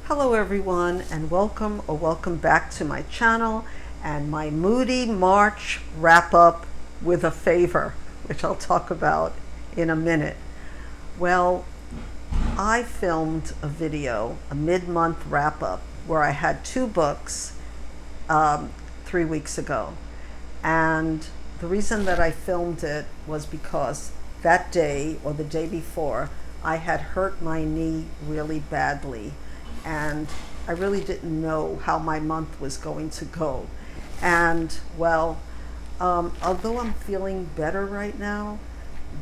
Hello everyone, and welcome back to my channel and my Moody March Wrap Up with a favor, which I'll talk about in a minute. Well, I filmed a video, a mid-month wrap up, where I had two books 3 weeks ago. And the reason that I filmed it was because that day or the day before, I had hurt my knee really badly. And I really didn't know how my month was going to go. And well, although I'm feeling better right now,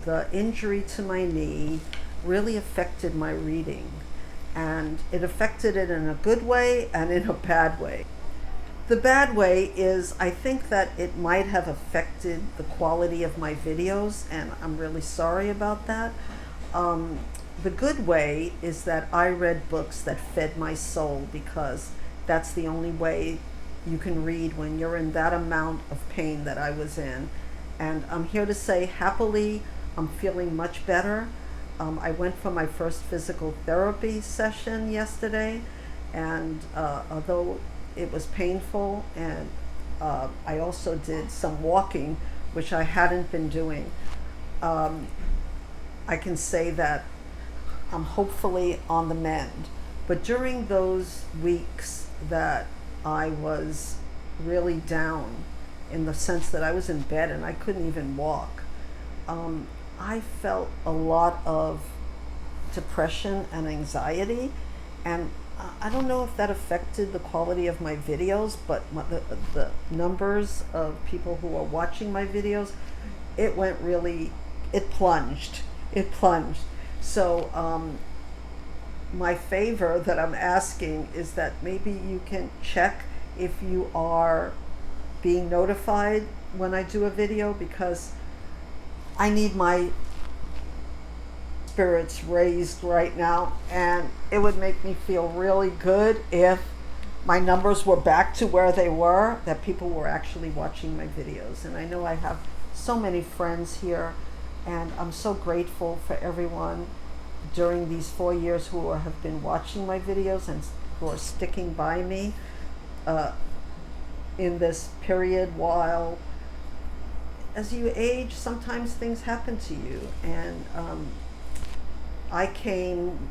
the injury to my knee really affected my reading. And it affected it in a good way and in a bad way. The bad way is I think that it might have affected the quality of my videos, and I'm really sorry about that. The good way is that I read books that fed my soul, because that's the only way you can read when you're in that amount of pain that I was in. And I'm here to say, happily, I'm feeling much better. I went for my first physical therapy session yesterday, and although it was painful, and I also did some walking, which I hadn't been doing, I can say that I'm hopefully on the mend. But during those weeks that I was really down, in the sense that I was in bed and I couldn't even walk, I felt a lot of depression and anxiety. And I don't know if that affected the quality of my videos, but the numbers of people who are watching my videos, it plunged. So my favor that I'm asking is that maybe you can check if you are being notified when I do a video, because I need my spirits raised right now, and it would make me feel really good if my numbers were back to where they were, that people were actually watching my videos. And I know I have so many friends here, and I'm so grateful for everyone during these 4 years who have been watching my videos and who are sticking by me in this period. While as you age, sometimes things happen to you. And I came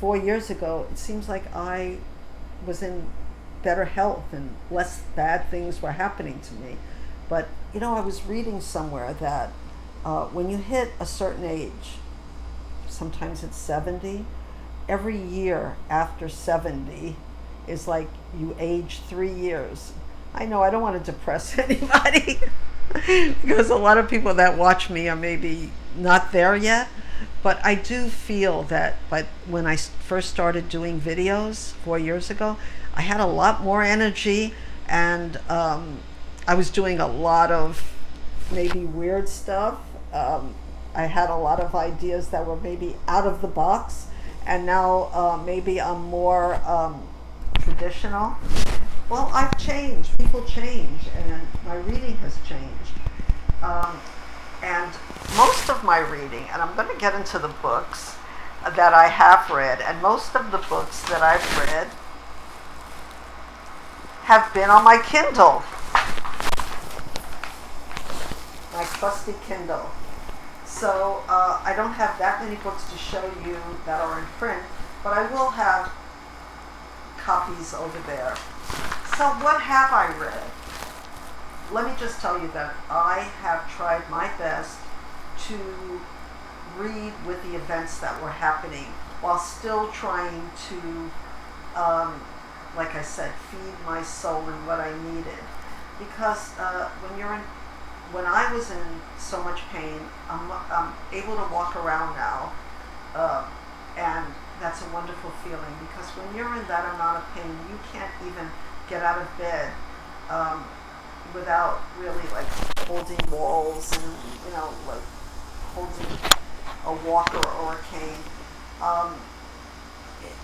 4 years ago. It seems like I was in better health and less bad things were happening to me. But I was reading somewhere that when you hit a certain age, sometimes it's 70, every year after 70 is like you age 3 years. I know I don't want to depress anybody because a lot of people that watch me are maybe not there yet, but I do feel that when I first started doing videos 4 years ago, I had a lot more energy, and I was doing a lot of maybe weird stuff. I had a lot of ideas that were maybe out of the box, and now maybe I'm more traditional. Well, I've changed. People change, and my reading has changed. And most of my reading, and I'm going to get into the books that I have read, and most of the books that I've read have been on my Kindle, my trusty Kindle. So I don't have that many books to show you that are in print, but I will have copies over there. So what have I read? Let me just tell you that I have tried my best to read with the events that were happening, while still trying to, like I said, feed my soul in what I needed. Because when I was in so much pain, I'm able to walk around now, and that's a wonderful feeling, because when you're in that amount of pain, you can't even get out of bed without really like holding walls and like holding a walker or a cane.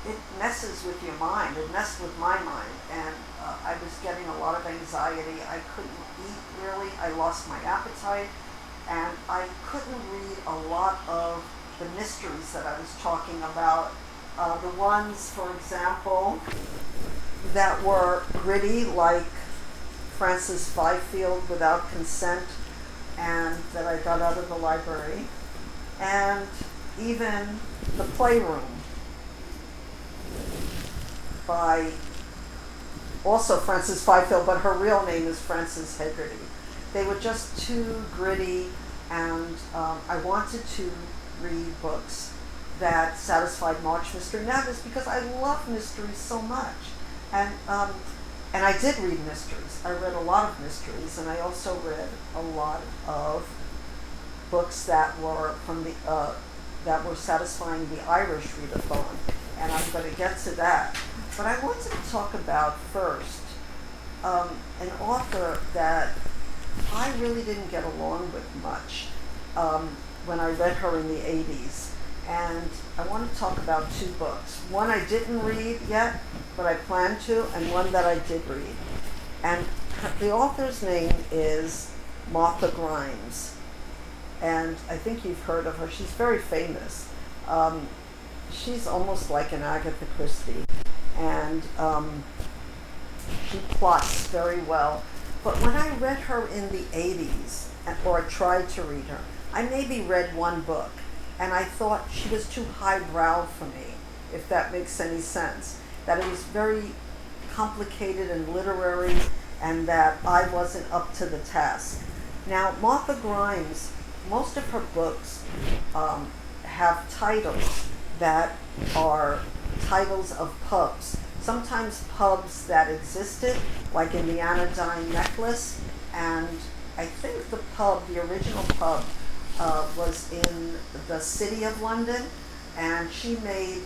It messes with your mind. It messed with my mind, and I was getting a lot of anxiety. I couldn't eat really. I lost my appetite, and I couldn't read a lot of the mysteries that I was talking about The ones, for example, that were gritty, like Francis Byfield, Without Consent, and that I got out of the library, and even The Playroom by also Frances Byfield, but her real name is Frances Hegarty. They were just too gritty, and I wanted to read books that satisfied March Mystery Madness because I love mysteries so much. And I did read mysteries. I read a lot of mysteries, and I also read a lot of books that were from the that were satisfying the Irish readathon, and I'm going to get to that. But I wanted to talk about first an author that I really didn't get along with much when I read her in the 80s. And I want to talk about two books. One I didn't read yet, but I plan to, and one that I did read. And the author's name is Martha Grimes. And I think you've heard of her. She's very famous. She's almost like an Agatha Christie. And she plots very well. But when I read her in the 80s, or I tried to read her, I maybe read one book. And I thought she was too highbrow for me, if that makes any sense. That it was very complicated and literary, and that I wasn't up to the task. Now, Martha Grimes, most of her books have titles that are titles of pubs. Sometimes pubs that existed, like in the Anodyne Necklace, and I think the pub, the original pub, was in the city of London, and she made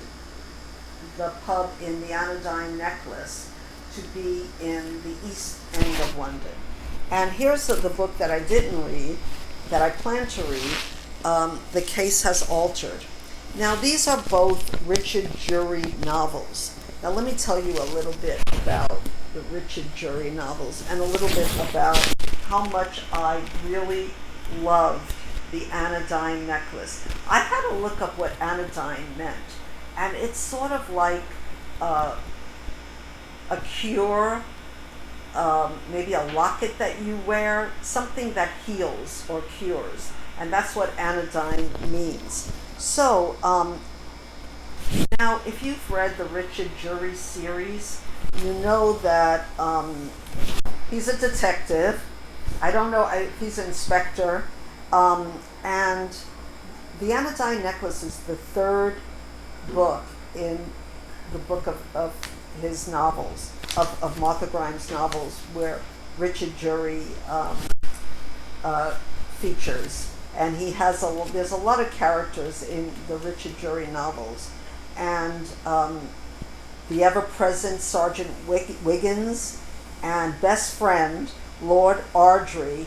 the pub in the Anodyne Necklace to be in the east end of London. And here's the book that I didn't read, that I plan to read, The Case Has Altered. Now, these are both Richard Jury novels. Now, let me tell you a little bit about the Richard Jury novels and a little bit about how much I really loved the Anodyne Necklace. I had to look up what anodyne meant, and it's sort of like a cure, maybe a locket that you wear, something that heals or cures, and that's what anodyne means. So, now if you've read the Richard Jury series, you know that he's a detective. I don't know if he's an inspector. And the Anodyne Necklace is the third book in the book of his novels, of Martha Grimes' novels, where Richard Jury features. And he has there's a lot of characters in the Richard Jury novels. And the ever-present Sergeant Wiggins and best friend, Lord Ardrey,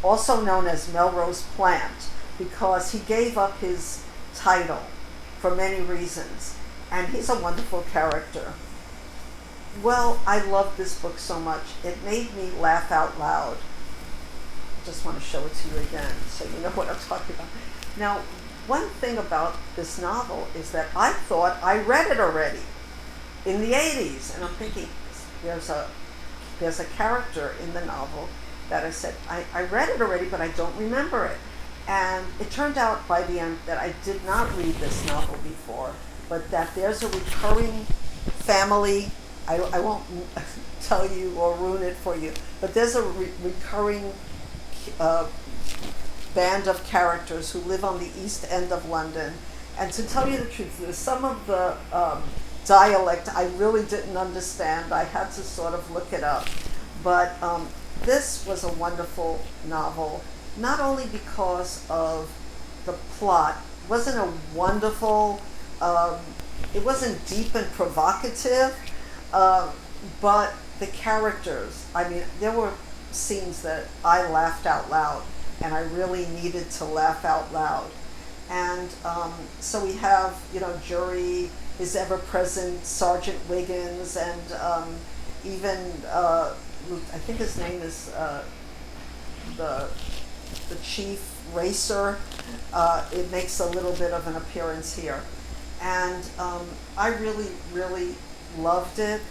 also known as Melrose Plant, because he gave up his title for many reasons, and he's a wonderful character. Well, I love this book so much. It made me laugh out loud. I just want to show it to you again so you know what I'm talking about. Now, one thing about this novel is that I thought I read it already in the 80s, and I'm thinking, there's a character in the novel that I said, I read it already, but I don't remember it. And it turned out by the end that I did not read this novel before, but that there's a recurring family. I won't tell you or ruin it for you, but there's a recurring band of characters who live on the east end of London. And to tell you the truth, some of the dialect I really didn't understand. I had to sort of look it up. But this was a wonderful novel, not only because of the plot. It wasn't a wonderful, it wasn't deep and provocative, but the characters, I mean, there were scenes that I laughed out loud, and I really needed to laugh out loud. And so we have, Jury, his ever-present Sergeant Wiggins, and even I think his name is the chief racer. It makes a little bit of an appearance here. And I really, really loved it.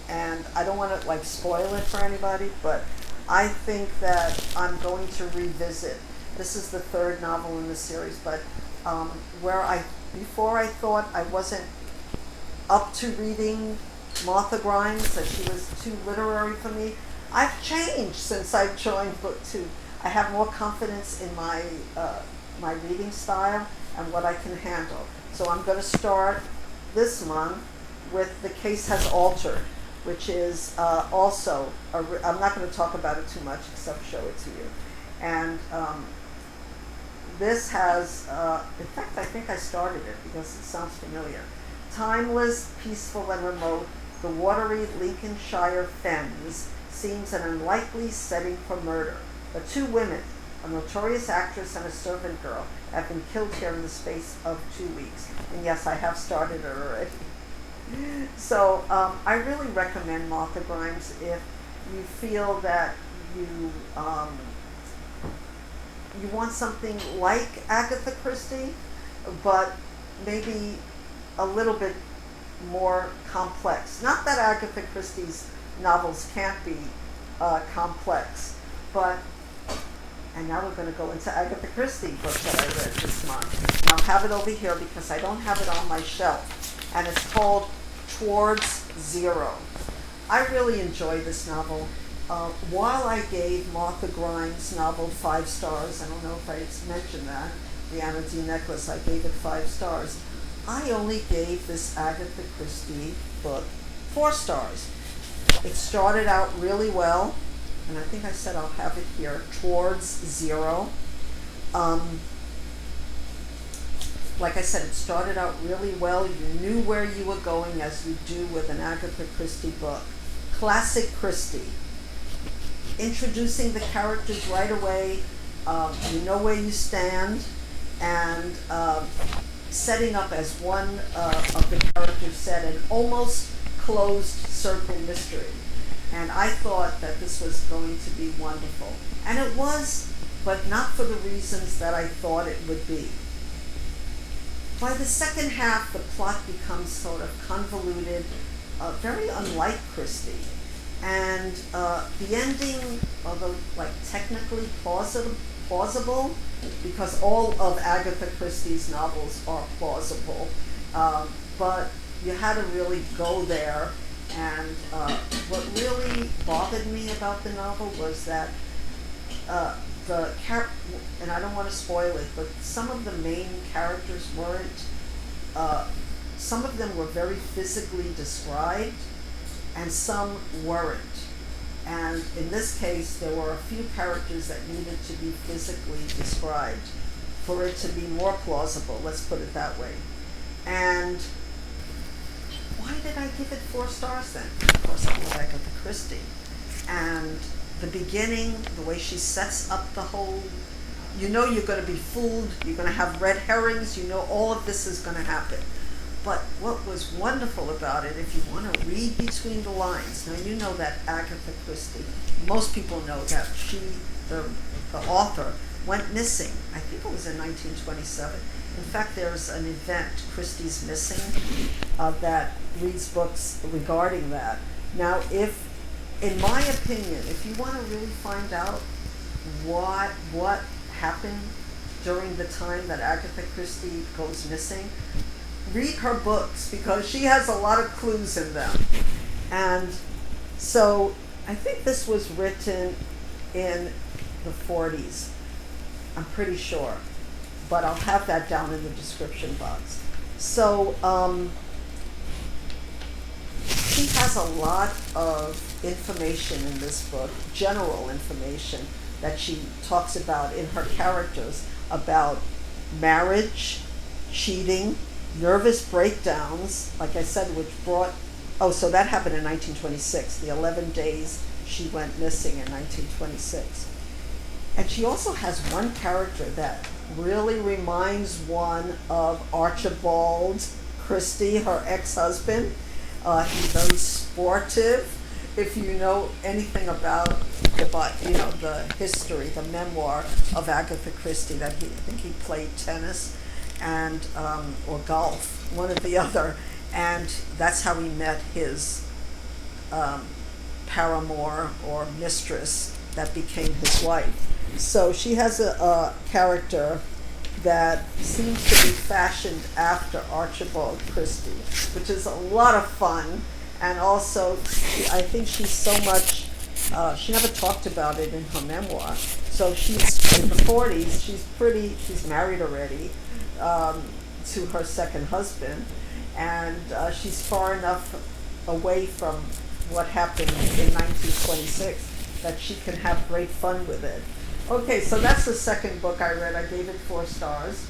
And I don't want to like spoil it for anybody, but I think that I'm going to revisit. This is the third novel in the series, but before I thought I wasn't up to reading Martha Grimes, that she was too literary for me. I've changed since I've joined Booktube. I have more confidence in my my reading style and what I can handle. So I'm going to start this month with The Case Has Altered, which is also, I'm not going to talk about it too much except show it to you. And this has, in fact, I think I started it because it sounds familiar. Timeless, peaceful, and remote, the watery Lincolnshire fens seems an unlikely setting for murder. But two women, a notorious actress and a servant girl, have been killed here in the space of 2 weeks. And yes, I have started it already. So I really recommend Martha Grimes if you feel that you want something like Agatha Christie, but maybe a little bit more complex. Not that Agatha Christie's novels can't be complex, but, and now we're going to go into Agatha Christie book that I read this month. And I'll have it over here because I don't have it on my shelf. And it's called Towards Zero. I really enjoyed this novel. While I gave Martha Grimes' novel 5 stars, I don't know if I mentioned that, The Anodyne Necklace, I gave it 5 stars. I only gave this Agatha Christie book 4 stars. It started out really well, and I think I said I'll have it here, Towards Zero. Like I said, it started out really well. You knew where you were going, as you do with an Agatha Christie book. Classic Christie. Introducing the characters right away. You know where you stand, and setting up, as one of the characters said, an almost closed circle mystery. And I thought that this was going to be wonderful. And it was, but not for the reasons that I thought it would be. By the second half, the plot becomes sort of convoluted, very unlike Christie. And the ending, although like technically plausible, because all of Agatha Christie's novels are plausible, but you had to really go there. And what really bothered me about the novel was that and I don't want to spoil it, but some of the main characters weren't, some of them were very physically described, and some weren't. And in this case, there were a few characters that needed to be physically described for it to be more plausible, let's put it that way. And why did I give it 4 stars then? Of course, I was Agatha Christie. And the beginning, the way she sets up the whole, you know you're going to be fooled, you're going to have red herrings, you know all of this is going to happen. But what was wonderful about it, if you want to read between the lines, now you know that Agatha Christie, most people know that she, the author, went missing. I think it was in 1927. In fact, there's an event, Christie's Missing, that reads books regarding that. Now, in my opinion, if you want to really find out what happened during the time that Agatha Christie goes missing, read her books, because she has a lot of clues in them. And so I think this was written in the 40s. I'm pretty sure. But I'll have that down in the description box. So she has a lot of information in this book, general information, that she talks about in her characters, about marriage, cheating, nervous breakdowns, like I said, which brought, so that happened in 1926, the 11 days she went missing in 1926. And she also has one character that really reminds one of Archibald Christie, her ex-husband. He's very sportive. If you know anything about the history, the memoir of Agatha Christie, I think he played tennis. and or golf, one or the other, and that's how he met his paramour or mistress that became his wife. So she has a character that seems to be fashioned after Archibald Christie, which is a lot of fun. And also, I think she's so much, she never talked about it in her memoir. So she's in the 40s, she's married already to her second husband, and she's far enough away from what happened in 1926 that she can have great fun with it. Okay, so that's the second book I read. I gave it 4 stars.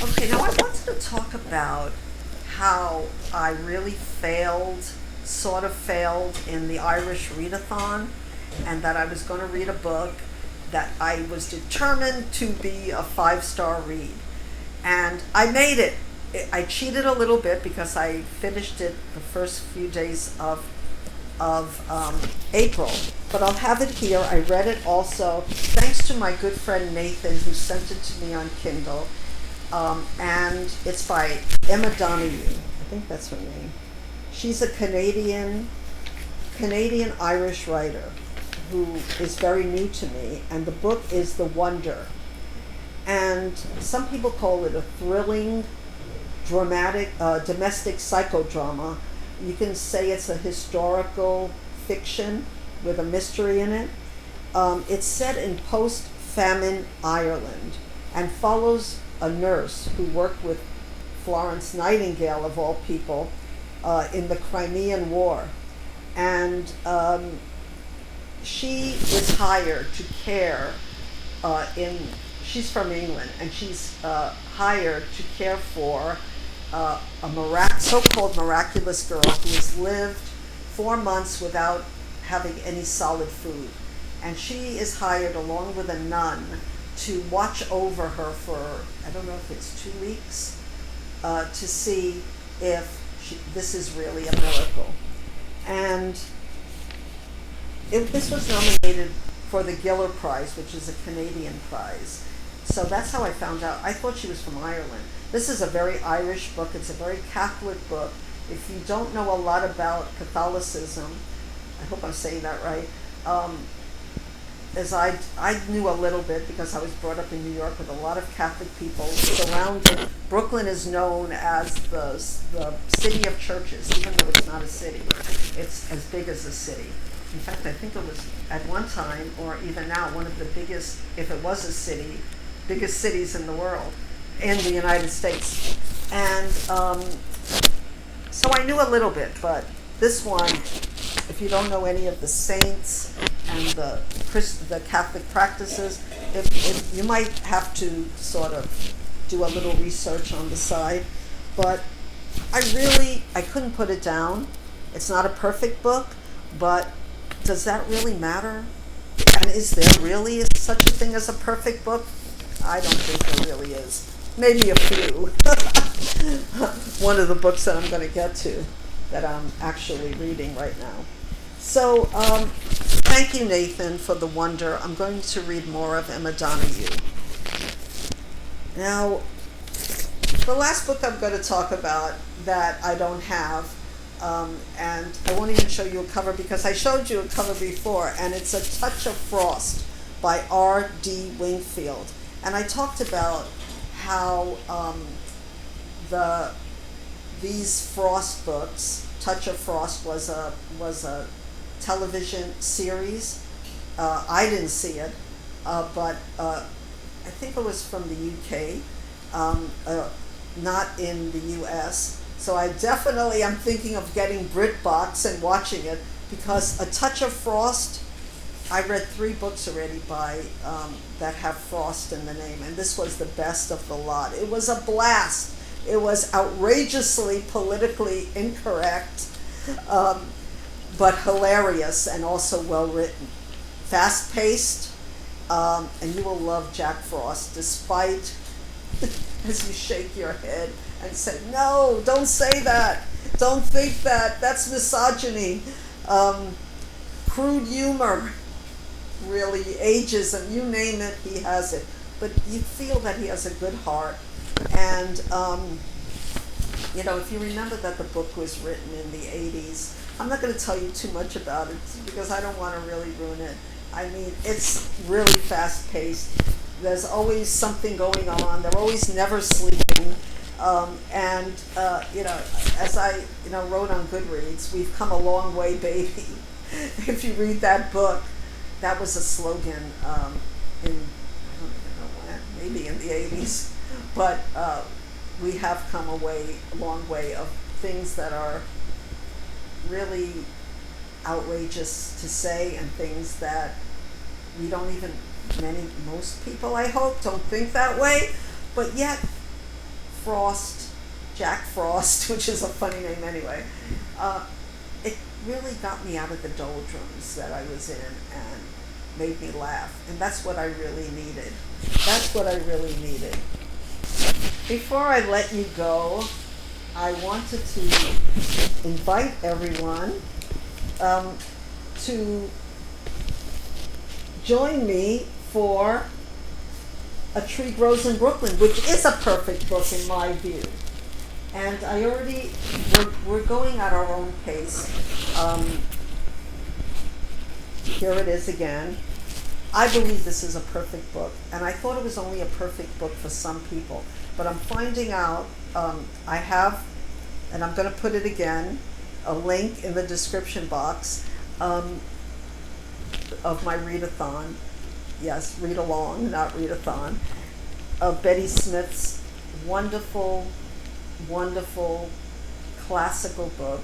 Okay, now I wanted to talk about how I really sort of failed in the Irish readathon, and that I was going to read a book that I was determined to be a 5-star read. And I made it. I cheated a little bit because I finished it the first few days of April, but I'll have it here. I read it also thanks to my good friend Nathan, who sent it to me on Kindle, and it's by Emma Donahue. I think that's her name. She's a Canadian Irish writer who is very new to me, and the book is The Wonder. And some people call it a thrilling, dramatic, domestic psychodrama. You can say it's a historical fiction with a mystery in it. It's set in post-famine Ireland and follows a nurse who worked with Florence Nightingale, of all people, in the Crimean War. And she is hired to care she's from England, and she's hired to care for a so-called miraculous girl who has lived 4 months without having any solid food. And she is hired along with a nun to watch over her for, I don't know if it's 2 weeks, to see if this is really a miracle. And this was nominated for the Giller Prize, which is a Canadian prize. So that's how I found out. I thought she was from Ireland. This is a very Irish book. It's a very Catholic book. If you don't know a lot about Catholicism, I hope I'm saying that right, as I knew a little bit because I was brought up in New York with a lot of Catholic people surrounded. Brooklyn is known as the city of churches, even though it's not a city. It's as big as a city. In fact, I think it was at one time, or even now, one of the biggest, if it was a city, biggest cities in the world, in the United States. And so I knew a little bit, but this one, if you don't know any of the saints and the Catholic practices, you might have to sort of do a little research on the side. But I couldn't put it down. It's not a perfect book, but does that really matter? And is there really such a thing as a perfect book? I don't think there really is. Maybe a few. One of the books that I'm going to get to that I'm actually reading right now. So thank you, Nathan, for The Wonder. I'm going to read more of Emma Donahue. Now, the last book I'm going to talk about that I don't have, and I won't even show you a cover because I showed you a cover before, and it's A Touch of Frost by R.D. Wingfield. And I talked about how these Frost books, Touch of Frost was a television series. I didn't see it, but I think it was from the UK, not in the US. So I definitely am thinking of getting BritBox and watching it, because A Touch of Frost, I read 3 books already by that have Frost in the name, and this was the best of the lot. It was a blast. It was outrageously politically incorrect, but hilarious and also well written. Fast-paced, and you will love Jack Frost, despite, as you shake your head and say, no, don't say that, don't think that, that's misogyny, crude humor, really, ageism, you name it, he has it. But you feel that he has a good heart, And if you remember that the book was written in the 80s, I'm not going to tell you too much about it because I don't want to really ruin it. I mean, it's really fast paced. There's always something going on. They're always never sleeping. As I wrote on Goodreads, we've come a long way, baby. If you read that book, that was a slogan in, I don't even know when, maybe in the 80s. But we have come a long way of things that are really outrageous to say, and things that we don't even, most people I hope don't think that way, but yet Jack Frost, which is a funny name anyway, it really got me out of the doldrums that I was in and made me laugh, and that's what I really needed. Before I let you go, I wanted to invite everyone to join me for A Tree Grows in Brooklyn, which is a perfect book in my view. And we're going at our own pace. Here it is again. I believe this is a perfect book, and I thought it was only a perfect book for some people. But I'm finding out, I have, and I'm going to put it again, a link in the description box of my readathon. Yes, read along, not readathon, of Betty Smith's wonderful, wonderful classical book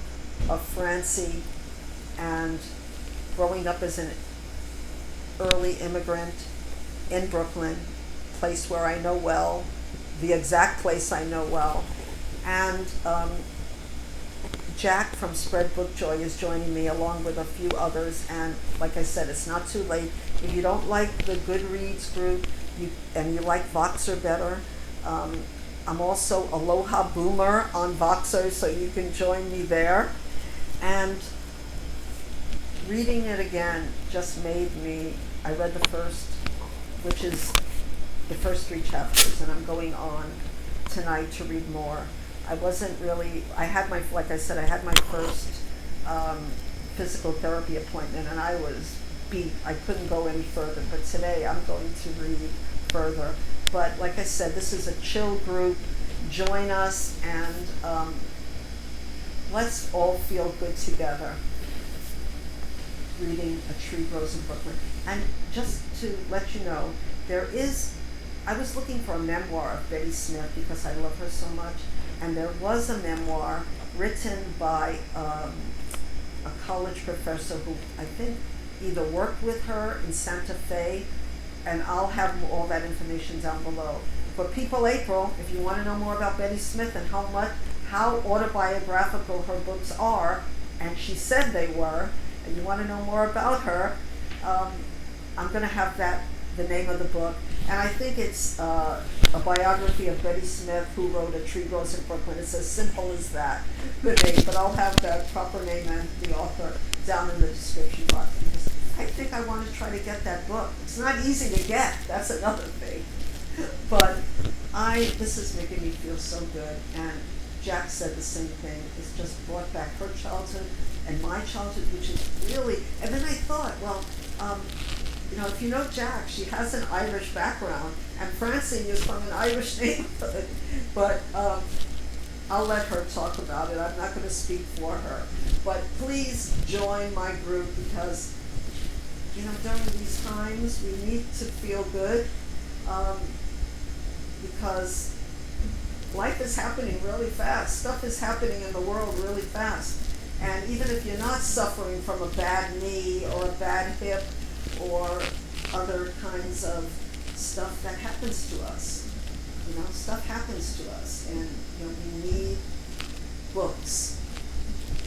of Francie and growing up as an early immigrant in Brooklyn, place where I know well, the exact place I know well. And Jack from Spreadbookjoy is joining me along with a few others, and like I said, it's not too late. If you don't like the Goodreads group and you like Voxer better, I'm also alohaboomer on Voxer, so you can join me there. And reading it again just made me, I read the first, which is the first 3 chapters, and I'm going on tonight to read more. I wasn't really, like I said, I had my first physical therapy appointment, and I was beat. I couldn't go any further, but today I'm going to read further. But like I said, this is a chill group. Join us, and let's all feel good together reading A Tree Grows in Brooklyn. And just to let you know, I was looking for a memoir of Betty Smith because I love her so much, and there was a memoir written by a college professor who I think either worked with her in Santa Fe, and I'll have all that information down below. For People April, if you want to know more about Betty Smith and how autobiographical her books are, and she said they were, and you want to know more about her, I'm going to have the name of the book. And I think it's a biography of Betty Smith, who wrote A Tree Grows in Brooklyn. It's as simple as that, the name. But I'll have the proper name and the author down in the description box, because I think I want to try to get that book. It's not easy to get. That's another thing. But this is making me feel so good. And Jack said the same thing. It's just brought back her childhood and my childhood, which is really, and then I thought, well, if you know Jack, she has an Irish background, and Francie is from an Irish neighborhood, but I'll let her talk about it. I'm not going to speak for her. But please join my group, because, during these times, we need to feel good, because life is happening really fast. Stuff is happening in the world really fast. And even if you're not suffering from a bad knee or a bad hip or other kinds of stuff that happens to us, stuff happens to us, and we need books.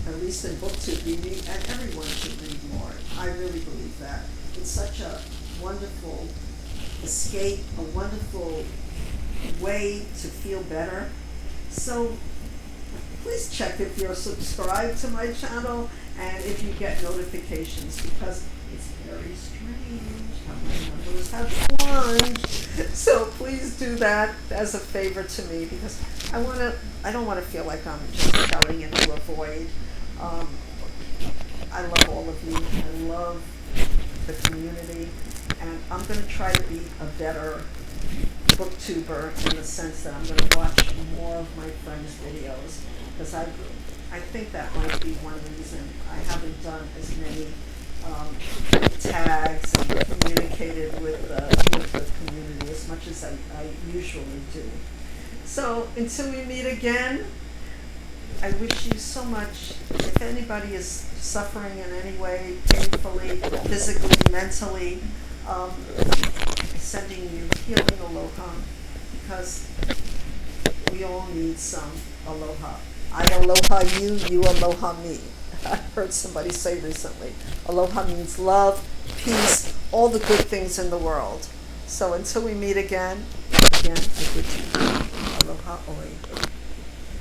At least in Booktube, we need, and everyone should read more. I really believe that. It's such a wonderful escape, a wonderful way to feel better. So please check if you're subscribed to my channel and if you get notifications, because it's very strange my numbers have plunged. So please do that as a favor to me, because I don't want to feel like I'm just yelling into a void. I love all of you. I love the community, and I'm going to try to be a better booktuber in the sense that I'm going to watch more of my friends' videos, because I think that might be one reason I haven't done as many tags and communicated with the community as much as I usually do. So until we meet again, I wish you so much. If anybody is suffering in any way, painfully, physically, mentally, sending you healing aloha, because we all need some aloha. I aloha you, you aloha me. I heard somebody say recently, aloha means love, peace, all the good things in the world. So until we meet again, I bid you aloha oi.